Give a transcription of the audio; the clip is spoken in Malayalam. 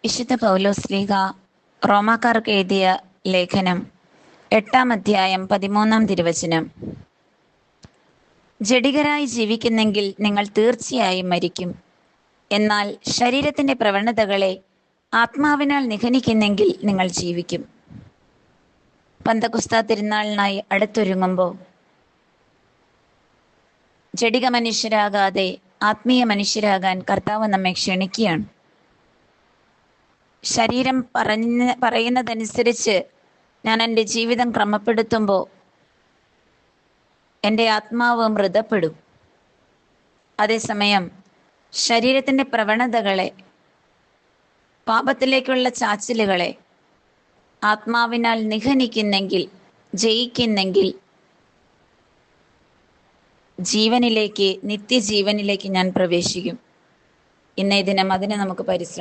വിശുദ്ധ പൗലോസ്ലീഹ റോമാക്കാർക്ക് എഴുതിയ ലേഖനം 8-ാം അധ്യായം 13-ാം തിരുവചനം. ജഡികരായി ജീവിക്കുന്നെങ്കിൽ നിങ്ങൾ തീർച്ചയായും മരിക്കും. എന്നാൽ ശരീരത്തിൻ്റെ പ്രവണതകളെ ആത്മാവിനാൽ നിഘനിക്കുന്നെങ്കിൽ നിങ്ങൾ ജീവിക്കും. പന്തക്കുസ്ത തിരുനാളിനായി അടുത്തൊരുങ്ങുമ്പോൾ ജഡിക മനുഷ്യരാകാതെ ആത്മീയ മനുഷ്യരാകാൻ കർത്താവ് നമ്മെ ക്ഷണിക്കുകയാണ്. ശരീരം പറയുന്നതനുസരിച്ച് ഞാൻ എൻ്റെ ജീവിതം ക്രമപ്പെടുത്തുമ്പോൾ എൻ്റെ ആത്മാവ് മൃതപ്പെടും. അതേസമയം ശരീരത്തിൻ്റെ പ്രവണതകളെ, പാപത്തിലേക്കുള്ള ചാച്ചിലുകളെ ആത്മാവിനാൽ നിഘനിക്കുന്നെങ്കിൽ, ജയിക്കുന്നെങ്കിൽ ജീവനിലേക്ക്, നിത്യജീവനിലേക്ക് ഞാൻ പ്രവേശിക്കും. ഇന്നേ ദിനം അതിന് നമുക്ക് പരിശ്രമിക്കാം.